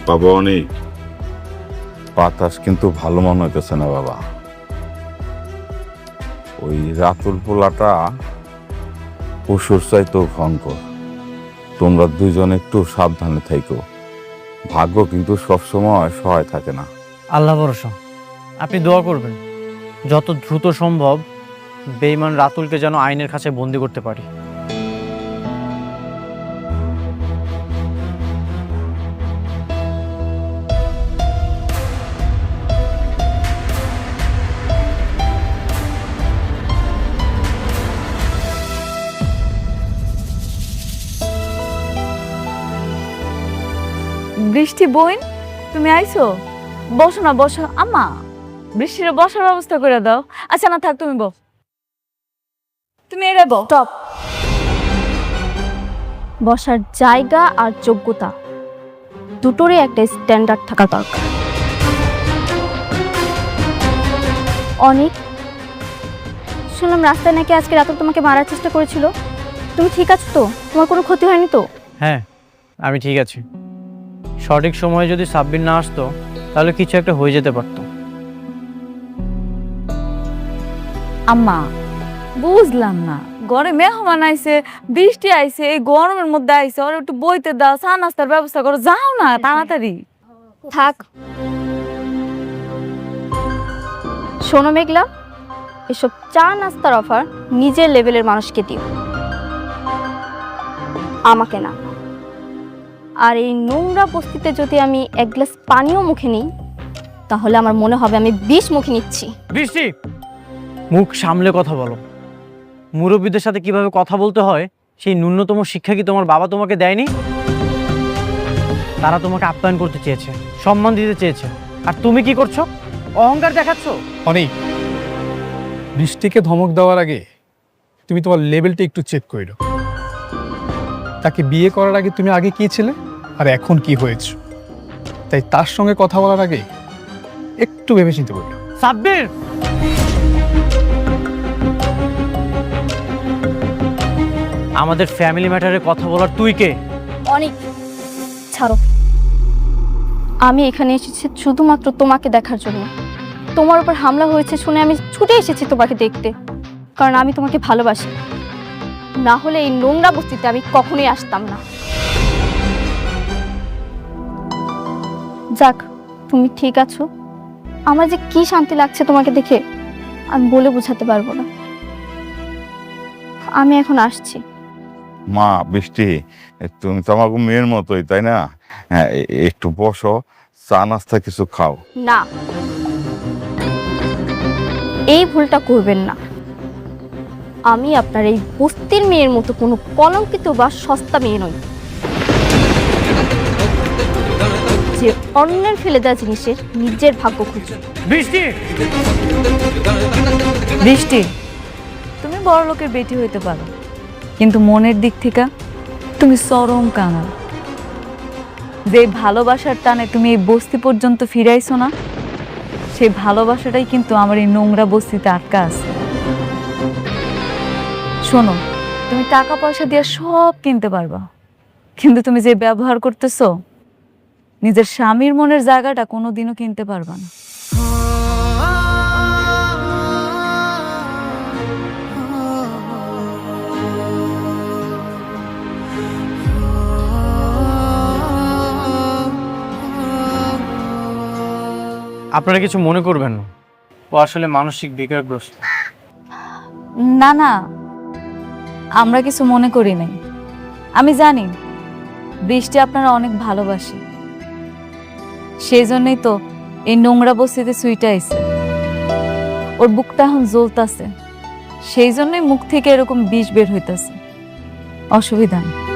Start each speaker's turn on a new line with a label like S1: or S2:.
S1: বাবা অনেক
S2: বাতাস কিন্তু ভালো মনে হইতেছে না বাবা। ওই রাতুল পোলাটা পশুর চাইতেও ভয়ঙ্কর। তোমরা দুইজন একটু সাবধানে থাইকো। ভাগ্য কিন্তু সবসময় সহায় থাকে না।
S3: আল্লাহ ভরসা, আপনি দোয়া করবেন যত দ্রুত সম্ভব বেঈমান রাতুলকে যেন আইনের কাছে বন্দি করতে পারি।
S4: বৃষ্টি বোন, তুমি আইছো? বসো না, বসো। আম্মা, বৃষ্টির বসার ব্যবস্থা করে দাও। আচ্ছা না থাক, তুমি বস। তুমি এরে বস।
S5: স্টপ। বসার জায়গা আর যোগ্যতা দুটোরই একটা স্ট্যান্ডার্ড থাকা দরকার। অনেক শুনলাম রাস্তায় নাকি আজকে রাতে তোমাকে মারার চেষ্টা করেছিল। তুমি ঠিক আছো তো? তোমার কোনো ক্ষতি হয়নি তো?
S3: হ্যাঁ, আমি ঠিক আছি। সঠিক সময়ে যদি সাব্বির না আসতো তাহলে কিছু একটা হয়ে যেতে পারতো।
S4: আম্মা, বুঝলাম না, ঘরে মেহমান আইছে, বৃষ্টি আইছে, এই গরমের মধ্যে আইছে, ওর একটু বইতে দাও, চা নাস্তার ব্যবস্থা করো, যাও না তাড়াতাড়ি।
S5: থাক। শোনো মেঘলা, এসব চা নাস্তার অফার নিজের লেভেলের মানুষকে দিও, আমাকে না। আর এই নোংরা বস্তিতে যদি আমি এক গ্লাস পানিও মুখে নিই তাহলে আমার মনে হবে আমি 20 মুখে নিচ্ছি।
S3: বৃষ্টি, মুখ সামলে কথা বলো। মুরব্বীদের সাথে কিভাবে কথা বলতে হয় সেই ন্যূনতম শিক্ষা কি তোমার বাবা তোমাকে দেয়নি? তারা তোমাকে আপ্যায়ন করতে চেয়েছে, সম্মান দিতে চেয়েছে, আর তুমি কি করছো? অহংকার দেখাচ্ছ।
S6: অনেক বৃষ্টিকে ধমক দেওয়ার আগে তুমি তোমার লেভেলটা একটু চেক করে নাও। তাকে বিয়ে করার আগে তুমি আগে কি ছিলে আর এখন কি হয়েছে, তাই তার সঙ্গে কথা বলার আগে একটু ভেবে চিন্তে বললো।
S3: সাব্বির, আমাদের ফ্যামিলি ম্যাটারে কথা বলার তুই কে?
S5: অনেক ছাড়ো। আমি এখানে এসেছি শুধুমাত্র তোমাকে দেখার জন্য। তোমার উপর হামলা হয়েছে শুনে আমি ছুটে এসেছি তোমাকে দেখতে, কারণ আমি তোমাকে ভালোবাসি। না হলে এই নোংরা বস্তিতে আমি কখনোই আসতাম না। যাক, তুমি ঠিক আছো। আমার যে কি শান্তি লাগছে তোমাকে দেখে আমি বলে বোঝাতে পারবো না। আমি এখন আসছি।
S2: মা বৃষ্টি, তুমি তো আমার মেয়ের মতোই, তাই না? হ্যাঁ, একটু বসো, চা নাস্তা কিছু খাও।
S5: না, এই ভুলটা করবেন না। আমি আপনার এই বস্তির মেয়ের মতো কোনো কলঙ্কিত বা সস্তা মেয়ে নই যে অন্যের ফেলে দেওয়া জিনিসের নিজের ভাগ্য খুঁজে।
S3: বৃষ্টি,
S4: বৃষ্টি, তুমি বড় লোকের বেটি হইতে পারো, কিন্তু মনের দিক থেকে তুমি চরম কাঙাল। যে ভালোবাসার টানে তুমি এই বস্তি পর্যন্ত ফিরাইছো না, সেই ভালোবাসাটাই কিন্তু আমার এই নোংরা বস্তিতে আটকা আছে। শোনো, তুমি টাকা পয়সা দিয়ে সব কিনতে পারবা, কিন্তু তুমি যে ব্যবহার করতেছো, নিজের স্বামীর মনের জায়গাটা কোনোদিনও কিনতে পারবা না।
S3: আপনারা কিছু মনে করবেন না, ও আসলে মানসিক বিকারগ্রস্ত।
S4: না না, আমরা কিছু মনে করি নাই। আমি জানি বৃষ্টি আপনারা অনেক ভালোবাসি, সেই জন্যই তো এই নোংরা বস্তিতে সুইটা আইছে। ওর বুকটা এখন জ্বলতাছে, সেই জন্যই মুখ থেকে এরকম বিষ বের হইতাছে। অসুবিধা নেই।